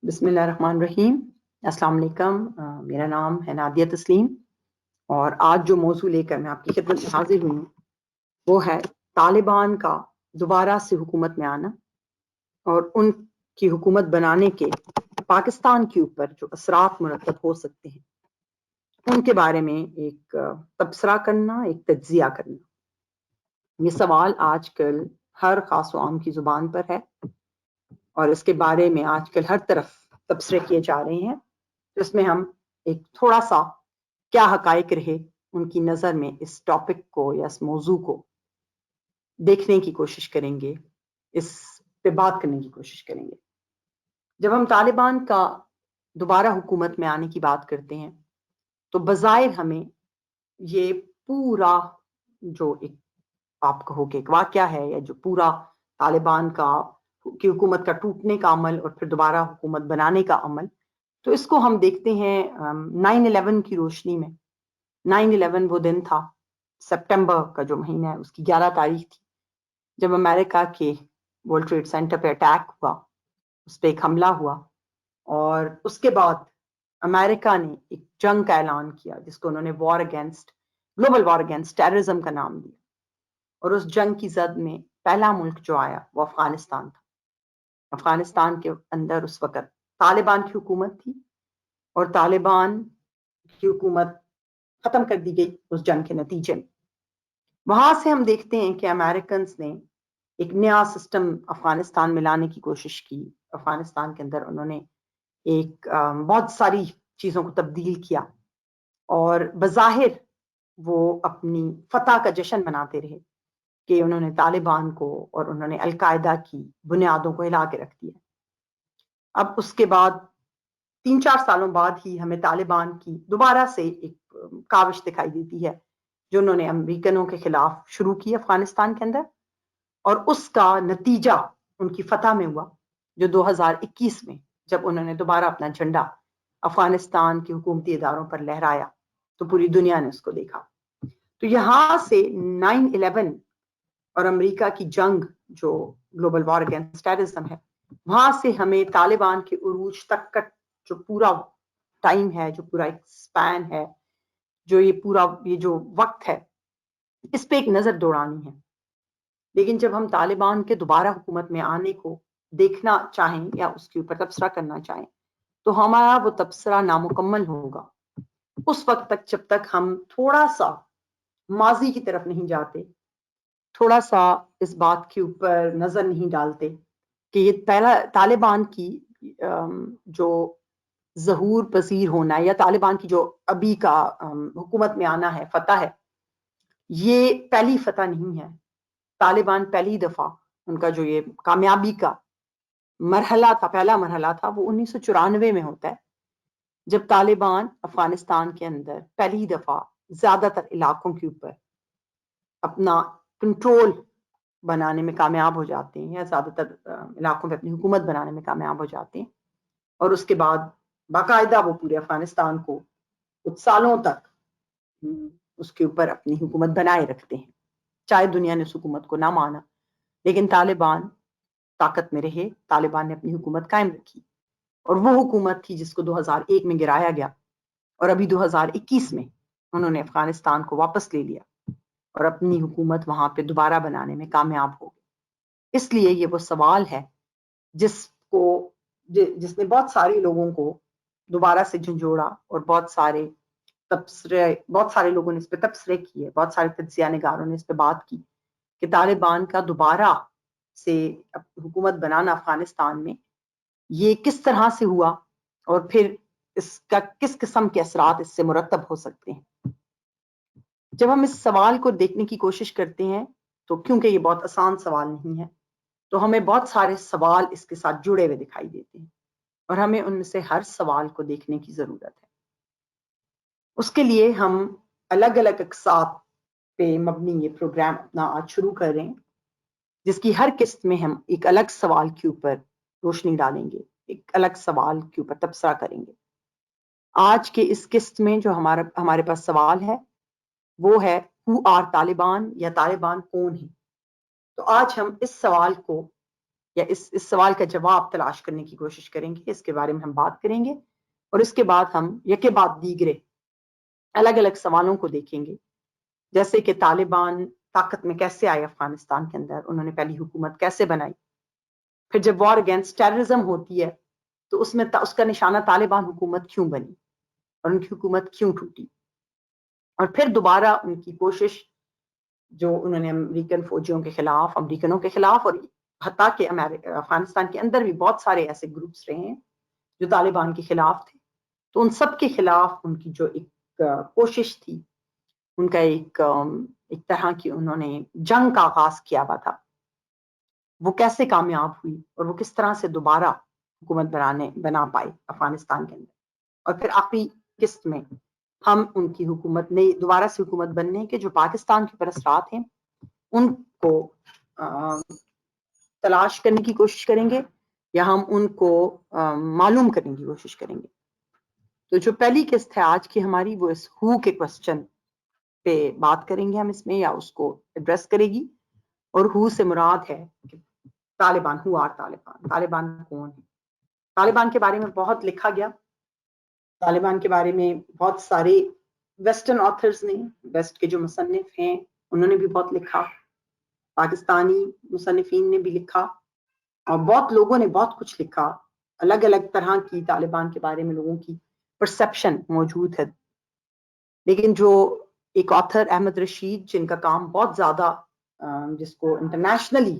بسم اللہ الرحمن الرحیم۔ السلام علیکم، میرا نام ہے نادیہ تسلیم، اور آج جو موضوع لے کر میں آپ کی خدمت میں حاضر ہوئی ہوں وہ ہے طالبان کا دوبارہ سے حکومت میں آنا اور ان کی حکومت بنانے کے پاکستان کے اوپر جو اثرات مرتب ہو سکتے ہیں ان کے بارے میں ایک تبصرہ کرنا، ایک تجزیہ کرنا۔ یہ سوال آج کل ہر خاص و عام کی زبان پر ہے اور اس کے بارے میں آج کل ہر طرف تبصرے کیے جا رہے ہیں، جس میں ہم ایک تھوڑا سا کیا حقائق رہے ان کی نظر میں اس ٹاپک کو یا اس موضوع کو دیکھنے کی کوشش کریں گے، اس پہ بات کرنے کی کوشش کریں گے۔ جب ہم طالبان کا دوبارہ حکومت میں آنے کی بات کرتے ہیں تو بظاہر ہمیں یہ پورا جو ایک آپ کہو کہ ایک واقعہ ہے یا جو پورا طالبان کی حکومت کا ٹوٹنے کا عمل اور پھر دوبارہ حکومت بنانے کا عمل، تو اس کو ہم دیکھتے ہیں 9/11 کی روشنی میں۔ 9/11 وہ دن تھا، سپٹمبر کا جو مہینہ ہے اس کی 11 تاریخ تھی، جب امریکہ کے ورلڈ ٹریڈ سینٹر پہ اٹیک ہوا، اس پہ ایک حملہ ہوا، اور اس کے بعد امریکہ نے ایک جنگ کا اعلان کیا جس کو انہوں نے گلوبل وار اگینسٹ ٹیررزم کا نام دیا، اور اس جنگ کی زد میں پہلا ملک جو آیا وہ افغانستان تھا۔ افغانستان کے اندر اس وقت طالبان کی حکومت تھی اور طالبان کی حکومت ختم کر دی گئی اس جنگ کے نتیجے میں۔ وہاں سے ہم دیکھتے ہیں کہ امریکنز نے ایک نیا سسٹم افغانستان میں لانے کی کوشش کی۔ افغانستان کے اندر انہوں نے ایک بہت ساری چیزوں کو تبدیل کیا، اور بظاہر وہ اپنی فتح کا جشن مناتے رہے کہ انہوں نے طالبان کو اور انہوں نے القاعدہ کی بنیادوں کو ہلا کے رکھ دیا۔ اب اس کے بعد 3-4 سالوں بعد ہی ہمیں طالبان کی دوبارہ سے ایک کاوش دکھائی دیتی ہے جو انہوں نے امریکنوں کے خلاف شروع کی افغانستان کے اندر، اور اس کا نتیجہ ان کی فتح میں ہوا جو 2021 میں جب انہوں نے دوبارہ اپنا جھنڈا افغانستان کے حکومتی اداروں پر لہرایا تو پوری دنیا نے اس کو دیکھا۔ تو یہاں سے 9/11 اور امریکہ کی جنگ جو گلوبل وار اگینسٹ ٹیررزم ہے، وہاں سے ہمیں طالبان کے عروج تک کا جو پورا ٹائم ہے، جو پورا ایک سپین ہے، جو یہ جو وقت ہے، اس پہ ایک نظر دوڑانی ہے۔ لیکن جب ہم طالبان کے دوبارہ حکومت میں آنے کو دیکھنا چاہیں یا اس کے اوپر تبصرہ کرنا چاہیں تو ہمارا وہ تبصرہ نامکمل ہوگا اس وقت تک جب تک ہم تھوڑا سا ماضی کی طرف نہیں جاتے، تھوڑا سا اس بات کے اوپر نظر نہیں ڈالتے کہ یہ پہلا طالبان کی جو ظہور پذیر ہونا ہے یا طالبان کی جو ابھی کا حکومت میں آنا ہے، فتح ہے، یہ پہلی فتح نہیں ہے۔ طالبان پہلی دفعہ ان کا جو یہ کامیابی کا مرحلہ تھا، پہلا مرحلہ تھا، وہ 1994 میں ہوتا ہے جب طالبان افغانستان کے اندر پہلی دفعہ زیادہ تر علاقوں کے اوپر اپنا کنٹرول بنانے میں کامیاب ہو جاتے ہیں، یا زیادہ تر علاقوں میں اپنی حکومت بنانے میں کامیاب ہو جاتے ہیں، اور اس کے بعد باقاعدہ وہ پورے افغانستان کو کچھ سالوں تک اس کے اوپر اپنی حکومت بنائے رکھتے ہیں، چاہے دنیا نے اس حکومت کو نہ مانا، لیکن طالبان طاقت میں رہے، طالبان نے اپنی حکومت قائم رکھی، اور وہ حکومت تھی جس کو 2001 میں گرایا گیا، اور ابھی 2021 میں انہوں نے افغانستان کو واپس لے لیا اور اپنی حکومت وہاں پہ دوبارہ بنانے میں کامیاب ہو گئی۔ اس لیے یہ وہ سوال ہے جس نے بہت سارے لوگوں کو دوبارہ سے جھنجھوڑا، اور بہت سارے لوگوں نے اس پہ تبصرے کیے، بہت سارے تجزیہ نگاروں نے اس پہ بات کی کہ طالبان کا دوبارہ سے حکومت بنانا افغانستان میں یہ کس طرح سے ہوا، اور پھر اس کا کس قسم کے اثرات اس سے مرتب ہو سکتے ہیں۔ جب ہم اس سوال کو دیکھنے کی کوشش کرتے ہیں تو کیونکہ یہ بہت آسان سوال نہیں ہے تو ہمیں بہت سارے سوال اس کے ساتھ جڑے ہوئے دکھائی دیتے ہیں، اور ہمیں ان میں سے ہر سوال کو دیکھنے کی ضرورت ہے۔ اس کے لیے ہم الگ الگ اقساط پہ مبنی یہ پروگرام اپنا آج شروع کر رہے ہیں، جس کی ہر قسط میں ہم ایک الگ سوال کے اوپر روشنی ڈالیں گے، ایک الگ سوال کے اوپر تبصرہ کریں گے۔ آج کے اس قسط میں جو ہمارے پاس سوال ہے وہ ہے ہو آر طالبان، یا طالبان کون ہیں۔ تو آج ہم اس سوال کو یا اس سوال کا جواب تلاش کرنے کی کوشش کریں گے. اس کے بارے میں ہم بات کریں گے اور اس کے بعد ہم یکے بعد دیگرے الگ الگ سوالوں کو دیکھیں گے، جیسے کہ طالبان طاقت میں کیسے آئے افغانستان کے اندر، انہوں نے پہلی حکومت کیسے بنائی، پھر جب وار اگینسٹ ٹیررزم ہوتی ہے تو اس میں اس کا نشانہ طالبان حکومت کیوں بنی اور ان کی حکومت کیوں ٹوٹی، اور پھر دوبارہ ان کی کوشش جو انہوں نے امریکن فوجیوں کے خلاف، امریکنوں کے خلاف، اور حتیٰ کہ افغانستان کے اندر بھی بہت سارے ایسے گروپس رہے ہیں جو طالبان کے خلاف تھے، تو ان سب کے خلاف ان کی جو ایک کوشش تھی، ان کا ایک طرح کی انہوں نے جنگ کا آغاز کیا ہوا تھا، وہ کیسے کامیاب ہوئی اور وہ کس طرح سے دوبارہ حکومت بنا پائے افغانستان کے اندر. اور پھر آخری قسط میں ہم ان کی حکومت نئی دوبارہ سے حکومت بننے کے جو پاکستان کے اوپر اثرات ہیں ان کو تلاش کرنے کی کوشش کریں گے یا ہم ان کو معلوم کرنے کی کوشش کریں گے. تو جو پہلی قسط ہے آج کی ہماری، وہ اس ہو کے کوسچن پہ بات کریں گے ہم اس میں، یا اس کو ایڈریس کرے گی. اور ہو سے مراد ہے کہ طالبان، ہو آر طالبان، طالبان کون ہے. طالبان کے بارے میں بہت لکھا گیا، طالبان کے بارے میں بہت سارے ویسٹرن آتھرز نے، ویسٹ کے جو مصنف ہیں انہوں نے بھی بہت لکھا، پاکستانی مصنفین نے بھی لکھا، اور بہت لوگوں نے بہت کچھ لکھا. الگ الگ طرح کی طالبان کے بارے میں لوگوں کی پرسپشن موجود ہے. لیکن جو ایک آتھر احمد رشید، جن کا کام بہت زیادہ جس کو انٹرنیشنلی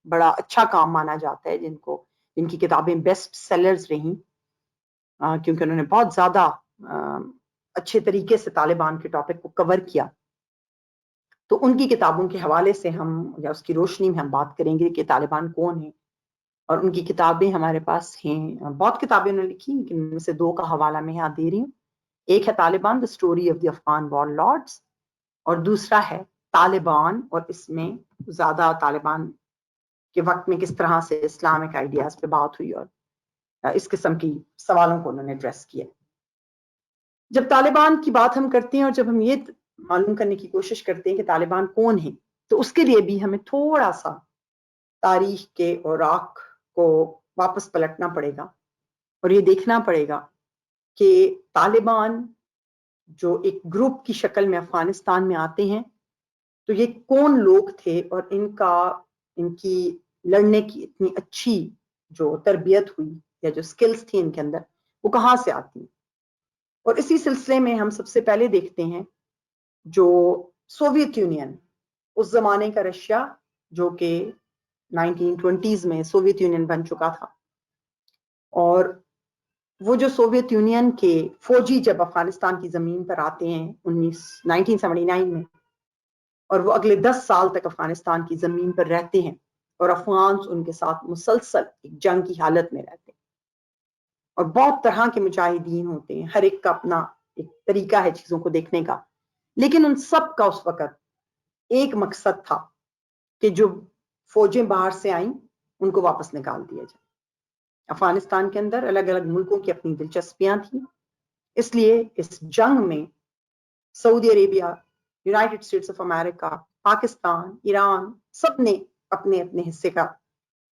بڑا اچھا کام مانا جاتا ہے، جن کی کتابیں بیسٹ سیلرز رہیں کیونکہ انہوں نے بہت زیادہ اچھے طریقے سے طالبان کے ٹاپک کو کور کیا، تو ان کی کتابوں کے حوالے سے ہم یا اس کی روشنی میں ہم بات کریں گے کہ طالبان کون ہیں. اور ان کی کتابیں ہمارے پاس ہیں، بہت کتابیں انہوں نے لکھی، لیکن ان میں سے دو کا حوالہ میں یہاں دے رہی ہوں. ایک ہے Taliban, the story of the Afghan war lords, اور دوسرا ہے طالبان، اور اس میں زیادہ طالبان کے وقت میں کس طرح سے اسلامک آئیڈیاز پہ بات ہوئی اور اس قسم کی سوالوں کو انہوں نے ایڈریس کیا. جب طالبان کی بات ہم کرتے ہیں اور جب ہم یہ معلوم کرنے کی کوشش کرتے ہیں کہ طالبان کون ہیں، تو اس کے لیے بھی ہمیں تھوڑا سا تاریخ کے اوراق کو واپس پلٹنا پڑے گا اور یہ دیکھنا پڑے گا کہ طالبان جو ایک گروپ کی شکل میں افغانستان میں آتے ہیں تو یہ کون لوگ تھے، اور ان کی لڑنے کی اتنی اچھی جو تربیت ہوئی یا جو سکلز تھی ان کے اندر، وہ کہاں سے آتی ہیں. اور اسی سلسلے میں ہم سب سے پہلے دیکھتے ہیں جو سوویت یونین، اس زمانے کا رشیا جو کہ 1920s میں سوویت یونین بن چکا تھا، اور وہ جو سوویت یونین کے فوجی جب افغانستان کی زمین پر آتے ہیں 1979 میں، اور وہ اگلے 10 سال تک افغانستان کی زمین پر رہتے ہیں، اور افغانز ان کے ساتھ مسلسل ایک جنگ کی حالت میں رہتے ہیں، اور بہت طرح کے مجاہدین ہوتے ہیں، ہر ایک کا اپنا ایک طریقہ ہے چیزوں کو دیکھنے کا، لیکن ان سب کا اس وقت ایک مقصد تھا کہ جو فوجیں باہر سے آئیں ان کو واپس نکال دیا جائے. افغانستان کے اندر الگ الگ ملکوں کی اپنی دلچسپیاں تھیں، اس لیے اس جنگ میں Saudi Arabia, United States of America, Pakistan, Iran, سب نے اپنے اپنے حصے کا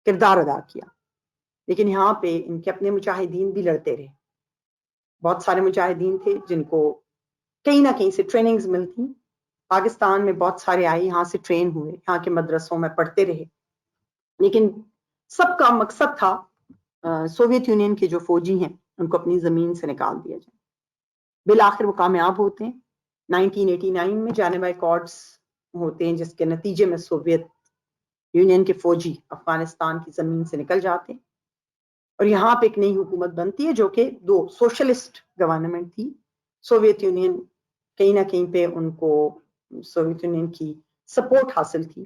کردار ادا کیا. لیکن یہاں پہ ان کے اپنے مجاہدین بھی لڑتے رہے. بہت سارے مجاہدین تھے جن کو کہیں نہ کہیں سے ٹریننگز ملتی. پاکستان میں بہت سارے آئے، یہاں سے ٹرین ہوئے، یہاں کے مدرسوں میں پڑھتے رہے، لیکن سب کا مقصد تھا سوویت یونین کے جو فوجی ہیں ان کو اپنی زمین سے نکال دیا جائے. بالآخر وہ کامیاب ہوتے ہیں. 1989 میں جنیوا ایکارڈز ہوتے ہیں جس کے نتیجے میں سوویت یونین کے فوجی افغانستان کی زمین سے نکل جاتے ہیں، اور یہاں پہ ایک نئی حکومت بنتی ہے جو کہ دو سوشلسٹ گورنمنٹ تھی. سوویت یونین کہیں نہ کہیں پہ ان کو سوویت یونین کی سپورٹ حاصل تھی،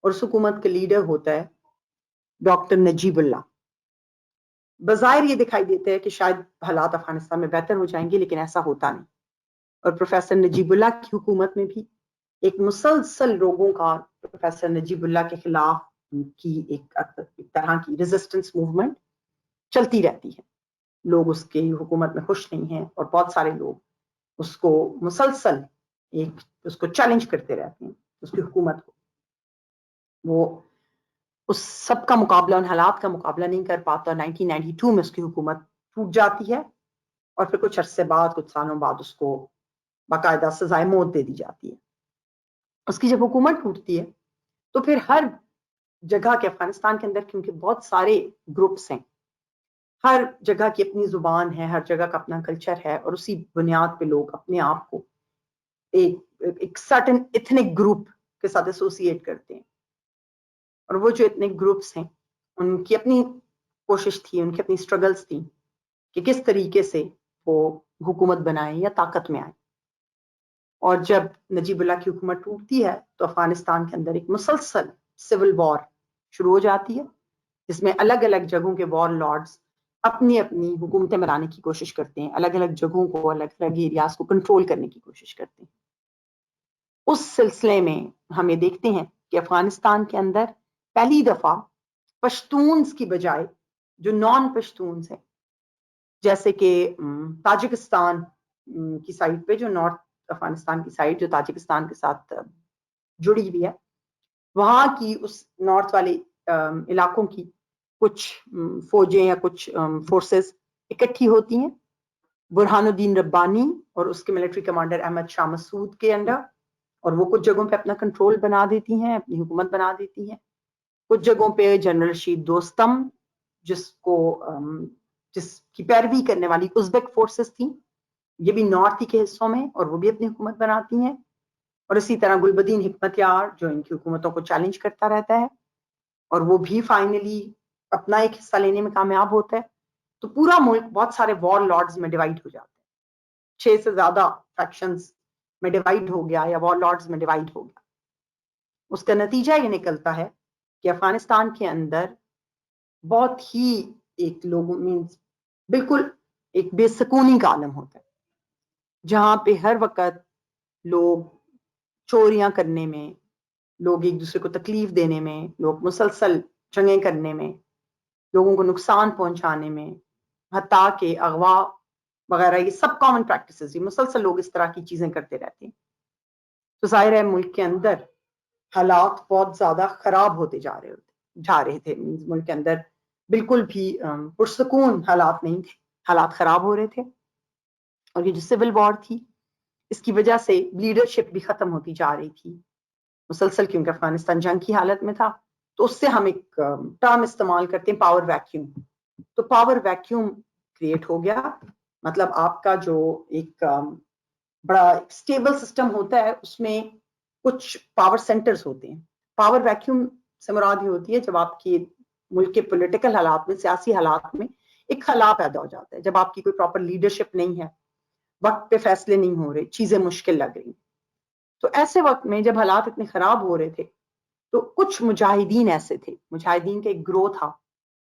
اور اس حکومت کا لیڈر ہوتا ہے ڈاکٹر نجیب اللہ. بظاہر یہ دکھائی دیتا ہے کہ شاید حالات افغانستان میں بہتر ہو جائیں گے، لیکن ایسا ہوتا نہیں. اور پروفیسر نجیب اللہ کی حکومت میں بھی ایک مسلسل لوگوں کا پروفیسر نجیب اللہ کے خلاف کی ایک طرح کی ریزسٹنس موومنٹ چلتی رہتی ہے. لوگ اس کی حکومت میں خوش نہیں ہیں، اور بہت سارے لوگ اس کو مسلسل اس کو چیلنج کرتے رہتے ہیں، اس کی حکومت کو. وہ اس سب کا مقابلہ، ان حالات کا مقابلہ نہیں کر پاتا. 1992 میں اس کی حکومت ٹوٹ جاتی ہے اور پھر کچھ عرصے بعد، کچھ سالوں بعد اس کو باقاعدہ سزائے موت دے دی جاتی ہے. اس کی جب حکومت ٹوٹتی ہے تو پھر ہر جگہ کے افغانستان کے اندر، کیونکہ بہت سارے گروپس ہیں، ہر جگہ کی اپنی زبان ہے، ہر جگہ کا اپنا کلچر ہے، اور اسی بنیاد پہ لوگ اپنے آپ کو ایک سرٹن ایتھنک گروپ کے ساتھ ایسوسیٹ کرتے ہیں. اور وہ جو ایتھنک گروپس ہیں ان کی اپنی کوشش تھی، ان کی اپنی سٹرگلز تھی کہ کس طریقے سے وہ حکومت بنائیں یا طاقت میں آئیں. اور جب نجیب اللہ کی حکومت ٹوٹتی ہے تو افغانستان کے اندر ایک مسلسل سول وار شروع ہو جاتی ہے، جس میں الگ الگ جگہوں کے وار لارڈز اپنی اپنی حکومتیں بنانے کی کوشش کرتے ہیں، الگ الگ جگہوں کو، الگ الگ ایریاز کو کنٹرول کرنے کی کوشش کرتے ہیں. اس سلسلے میں ہم یہ دیکھتے ہیں کہ افغانستان کے اندر پہلی دفعہ پشتونز کی بجائے جو نان پشتونز ہیں، جیسے کہ تاجکستان کی سائڈ پہ، جو نارتھ افغانستان کی سائڈ جو تاجکستان کے ساتھ جڑی ہوئی ہے، وہاں کی اس نارتھ والے علاقوں کی کچھ فوجیں یا کچھ فورسز اکٹھی ہوتی ہیں برہان الدین ربانی اور اس کے ملٹری کمانڈر احمد شاہ مسعود کے انڈر، اور وہ کچھ جگہوں پہ اپنا کنٹرول بنا دیتی ہیں، اپنی حکومت بنا دیتی ہیں. کچھ جگہوں پہ جنرل رشید دوستم، جس کی پیروی کرنے والی ازبک فورسز تھیں، یہ بھی نارتھ کے حصوں میں، اور وہ بھی اپنی حکومت بناتی ہیں. اور اسی طرح گلبدین حکمت یار جو ان کی حکومتوں کو چیلنج کرتا رہتا ہے، اور وہ بھی فائنلی اپنا ایک حصہ لینے میں کامیاب ہوتا ہے. تو پورا ملک بہت سارے وار لارڈز میں ڈیوائڈ ہو جاتا ہے، 6 سے زیادہ فیکشنز میں ڈیوائڈ ہو گیا یا وار لارڈز میں ڈیوائڈ ہو گیا. اس کا نتیجہ یہ نکلتا ہے کہ افغانستان کے اندر بہت ہی ایک لوگوں مینس بالکل ایک بے سکونی کا عالم ہوتا ہے، جہاں پہ ہر وقت لوگ چوریاں کرنے میں، لوگ ایک دوسرے کو تکلیف دینے میں، لوگ مسلسل جنگیں کرنے میں، لوگوں کو نقصان پہنچانے میں، حتیٰ کہ اغوا وغیرہ، یہ سب کامن پریکٹسز، یہ مسلسل لوگ اس طرح کی چیزیں کرتے رہتے ہیں. تو ظاہر ہے ملک کے اندر حالات بہت زیادہ خراب ہوتے جا رہے تھے. ملک کے اندر بالکل بھی پرسکون حالات نہیں تھے، حالات خراب ہو رہے تھے. اور یہ جو سول وار تھی، اس کی وجہ سے لیڈرشپ بھی ختم ہوتی جا رہی تھی مسلسل، کیونکہ افغانستان جنگ کی حالت میں تھا. تو اس سے ہم ایک ٹرم استعمال کرتے ہیں، پاور ویکیوم. تو پاور ویکیوم کریٹ ہو گیا، مطلب آپ کا جو ایک بڑا اسٹیبل سسٹم ہوتا ہے، اس میں کچھ پاور سینٹرز ہوتے ہیں. پاور ویکیوم سے مراد یہ ہوتی ہے جب آپ کی ملک کے پولیٹیکل حالات میں، سیاسی حالات میں ایک خلا پیدا ہو جاتا ہے، جب آپ کی کوئی پراپر لیڈرشپ نہیں ہے، وقت پہ فیصلے نہیں ہو رہے، چیزیں مشکل لگ رہی. تو ایسے وقت میں جب حالات اتنے خراب ہو رہے تھے تو کچھ مجاہدین ایسے تھے، مجاہدین کا ایک گروہ تھا،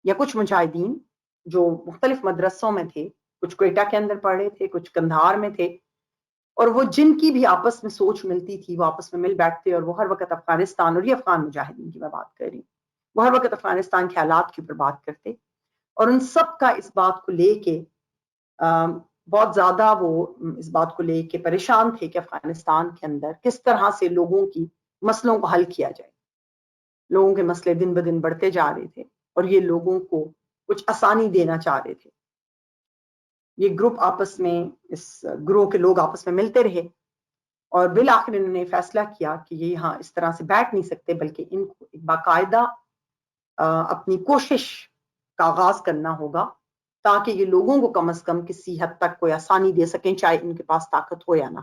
یا کچھ مجاہدین جو مختلف مدرسوں میں تھے، کچھ کوئٹہ کے اندر پڑھے تھے، کچھ کندھار میں تھے، اور وہ جن کی بھی آپس میں سوچ ملتی تھی وہ آپس میں مل بیٹھتے، اور وہ ہر وقت افغانستان، اور یہ افغان مجاہدین کی میں بات کر رہی ہوں، وہ ہر وقت افغانستان کے حالات کے اوپر بات کرتے. اور ان سب کا اس بات کو لے کے بہت زیادہ وہ اس بات کو لے کے پریشان تھے کہ افغانستان کے اندر کس طرح سے لوگوں کی مسئلوں کو حل کیا جائے. لوگوں کے مسئلے دن بدن بڑھتے جا رہے تھے اور یہ لوگوں کو کچھ آسانی دینا چاہ رہے تھے. یہ گروپ آپس میں، اس گروہ کے لوگ آپس میں ملتے رہے، اور بالآخر انہوں نے فیصلہ کیا کہ یہ یہاں اس طرح سے بیٹھ نہیں سکتے، بلکہ ان کو ایک باقاعدہ اپنی کوشش کا آغاز کرنا ہوگا تاکہ یہ لوگوں کو کم از کم کسی حد تک کوئی آسانی دے سکیں، چاہے ان کے پاس طاقت ہو یا نہ.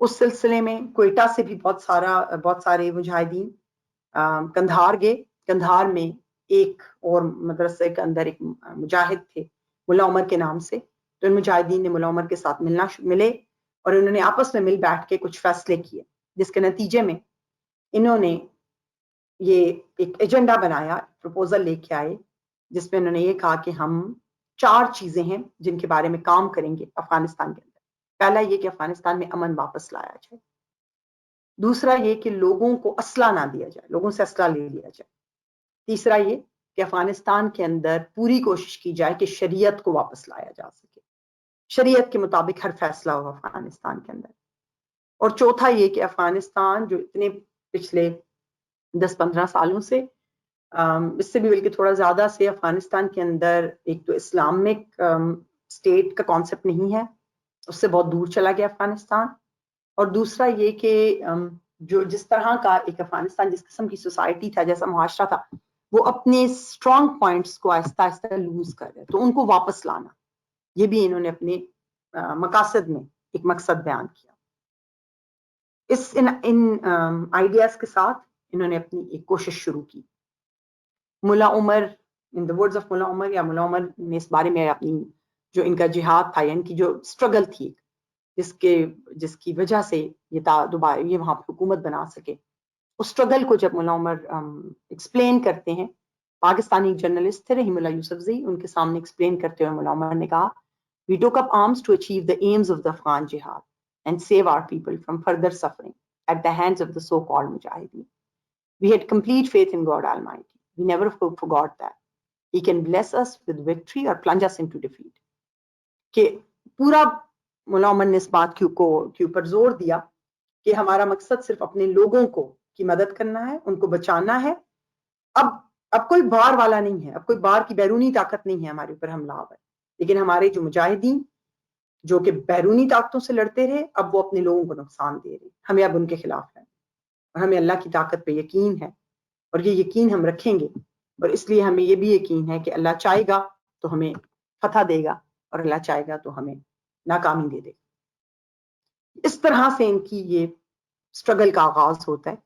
اس سلسلے میں کوئٹہ سے بھی بہت سارے مجاہدین کندھار گئے. کندھار میں ایک اور مدرسے کے اندر ایک مجاہد تھے ملا عمر کے نام سے، تو ان مجاہدین نے ملا عمر کے ساتھ ملے، اور انہوں نے آپس میں مل بیٹھ کے کچھ فیصلے کیے، جس کے نتیجے میں انہوں نے یہ ایک ایجنڈا بنایا، پروپوزل لے کے آئے، جس میں انہوں نے یہ کہا کہ ہم 4 چیزیں ہیں جن کے بارے میں کام کریں گے افغانستان کے اندر. پہلا یہ کہ افغانستان میں امن واپس لایا جائے. دوسرا یہ کہ لوگوں کو اسلحہ نہ دیا جائے، لوگوں سے اسلحہ لے لیا جائے. تیسرا یہ کہ افغانستان کے اندر پوری کوشش کی جائے کہ شریعت کو واپس لایا جا سکے، شریعت کے مطابق ہر فیصلہ ہو افغانستان کے اندر. اور چوتھا یہ کہ افغانستان جو اتنے پچھلے 10-15 سالوں سے اس سے بھی بلکہ تھوڑا زیادہ سے افغانستان کے اندر ایک تو اسلامک اسٹیٹ کا کانسیپٹ نہیں ہے، اس سے بہت دور چلا گیا افغانستان، اور دوسرا یہ کہ جو جس طرح کا ایک افغانستان جس قسم کی سوسائٹی تھا، جیسا معاشرہ تھا، وہ اپنے اسٹرانگ پوائنٹس کو آہستہ آہستہ لوز کر رہے، تو ان کو واپس لانا، یہ بھی انہوں نے اپنے مقاصد میں ایک مقصد بیان کیا۔ ان آئیڈیاز کے ساتھ انہوں نے اپنی ایک کوشش شروع کی۔ ملا عمر، ان دا ورڈز آف ملا عمر، یا ملا عمر نے اس بارے میں اپنی جو ان کا جہاد تھا، یا ان کی جو اسٹرگل تھی جس کی وجہ سے یہ وہاں پہ حکومت بنا سکے، اس اسٹرگل کو جب ملا عمر ایکسپلین کرتے ہیں، پاکستانی جرنلسٹ تھے رحیم اللہ یوسف زئی، ان کے سامنے ایکسپلین کرتے ہوئے ملا عمر نے کہا، We took up arms to achieve the aims of the Afghan jihad and save our people from further suffering at the hands of the so-called mujahideen. We had complete faith in God Almighty. We never forgot that. He can bless us with victory or plunge us into defeat. کہ پورا ملا عمر نے اس بات کے اوپر زور دیا کہ ہمارا مقصد صرف اپنے لوگوں کو کی مدد کرنا ہے، ان کو بچانا ہے۔ اب کوئی باہر والا نہیں ہے، اب کوئی باہر کی بیرونی طاقت نہیں ہے ہمارے اوپر حملہ آور، لیکن ہمارے جو مجاہدین جو کہ بیرونی طاقتوں سے لڑتے رہے، اب وہ اپنے لوگوں کو نقصان دے رہے، ہمیں اب ان کے خلاف ہے، اور ہمیں اللہ کی طاقت پہ یقین ہے، اور یہ یقین ہم رکھیں گے، اور اس لیے ہمیں یہ بھی یقین ہے کہ اللہ چاہے گا تو ہمیں فتح دے گا، اور اللہ چاہے گا تو ہمیں ناکامی دے دے گا۔ اس طرح سے ان کی یہ اسٹرگل کا آغاز ہوتا ہے،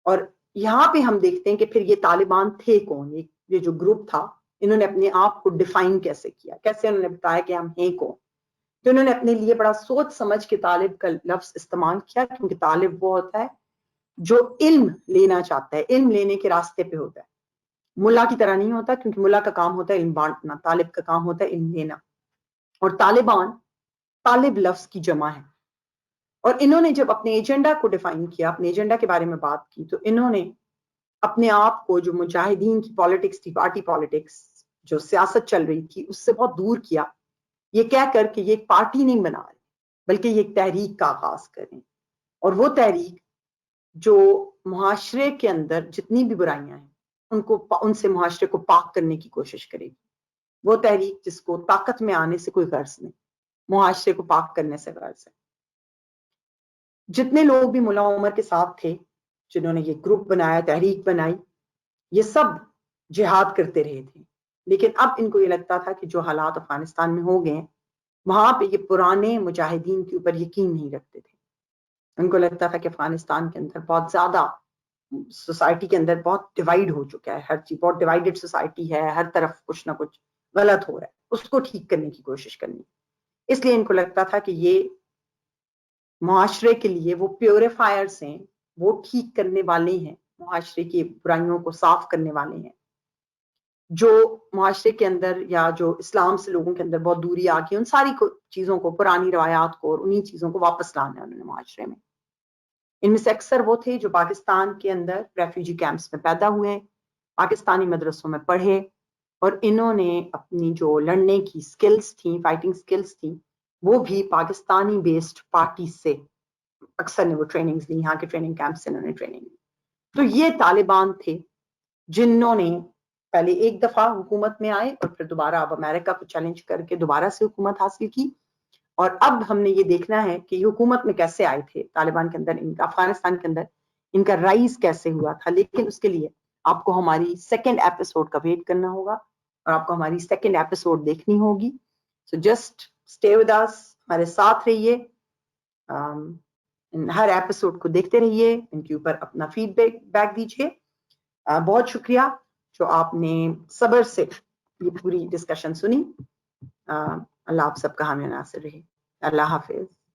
اور یہاں پہ ہم دیکھتے ہیں کہ پھر یہ طالبان تھے کون، یہ جو گروپ تھا، انہوں نے اپنے آپ کو ڈیفائن کیسے کیا، کیسے انہوں نے بتایا کہ ہم ہیں کون۔ تو انہوں نے اپنے لیے بڑا سوچ سمجھ کے طالب کا لفظ استعمال کیا، کیونکہ طالب وہ ہوتا ہے جو علم لینا چاہتا ہے، علم لینے کے راستے پہ ہوتا ہے، ملا کی طرح نہیں ہوتا، کیونکہ ملا کا کام ہوتا ہے علم بانٹنا، طالب کا کام ہوتا ہے علم لینا، اور طالبان طالب لفظ کی جمع ہے۔ اور انہوں نے جب اپنے ایجنڈا کو ڈیفائن کیا، اپنے ایجنڈا کے بارے میں بات کی، تو انہوں نے اپنے آپ کو جو مجاہدین کی پالیٹکس تھی، پارٹی پالیٹکس جو سیاست چل رہی تھی، اس سے بہت دور کیا، یہ کہہ کر کہ یہ ایک پارٹی نہیں بنا رہے، بلکہ یہ ایک تحریک کا آغاز کریں، اور وہ تحریک جو معاشرے کے اندر جتنی بھی برائیاں ہیں ان سے معاشرے کو پاک کرنے کی کوشش کرے گی، وہ تحریک جس کو طاقت میں آنے سے کوئی غرض نہیں، معاشرے کو پاک کرنے سے غرض ہے۔ جتنے لوگ بھی ملا عمر کے ساتھ تھے، جنہوں نے یہ گروپ بنایا، تحریک بنائی، یہ سب جہاد کرتے رہے تھے، لیکن اب ان کو یہ لگتا تھا کہ جو حالات افغانستان میں ہو گئے ہیں، وہاں پہ یہ پرانے مجاہدین کے اوپر یقین نہیں رکھتے تھے۔ ان کو لگتا تھا کہ افغانستان کے اندر بہت زیادہ سوسائٹی کے اندر بہت ڈیوائیڈ ہو چکا ہے، ہر چیز بہت ڈیوائیڈڈ سوسائٹی ہے، ہر طرف کچھ نہ کچھ غلط ہو رہا ہے، اس کو ٹھیک کرنے کی کوشش کرنی۔ اس لیے ان کو لگتا تھا کہ یہ معاشرے کے لیے وہ پیوریفائرز ہیں، وہ ٹھیک کرنے والے ہیں، معاشرے کی برائیوں کو صاف کرنے والے ہیں، جو معاشرے کے اندر یا جو اسلام سے لوگوں کے اندر بہت دوری آ گئی، ان ساری چیزوں کو، پرانی روایات کو اور انہی چیزوں کو واپس لانا ہے انہوں نے معاشرے میں۔ ان میں سے اکثر وہ تھے جو پاکستان کے اندر ریفیوجی کیمپس میں پیدا ہوئے، پاکستانی مدرسوں میں پڑھے، اور انہوں نے اپنی جو لڑنے کی سکلز تھیں، فائٹنگ سکلز تھیں، وہ بھی پاکستانی بیسڈ پارٹی سے اکثر نے وہ ٹریننگز لی، یہاں کے ٹریننگ کیمپ سے انہوں نے ٹریننگ لی۔ تو یہ طالبان تھے جنہوں نے پہلے ایک دفعہ حکومت میں آئے، اور پھر دوبارہ اب امریکہ کو چیلنج کر کے دوبارہ سے حکومت حاصل کی، اور اب ہم نے یہ دیکھنا ہے کہ یہ حکومت میں کیسے آئے تھے طالبان کے اندر، افغانستان کے اندر ان کا رائز کیسے ہوا تھا۔ لیکن اس کے لیے آپ کو ہماری سیکنڈ ایپیسوڈ کا ویٹ کرنا ہوگا، اور آپ کو ہماری سیکنڈ ایپیسوڈ دیکھنی ہوگی۔ So just stay with us, ہمارے ساتھ رہیے، ہر ایپیسوڈ کو دیکھتے رہیے، ان کے اوپر اپنا فیڈ بیک دیجیے۔ بہت شکریہ جو آپ نے صبر سے یہ پوری ڈسکشن سنی۔ اللہ آپ سب کا حامی ناصر رہے۔ اللہ حافظ۔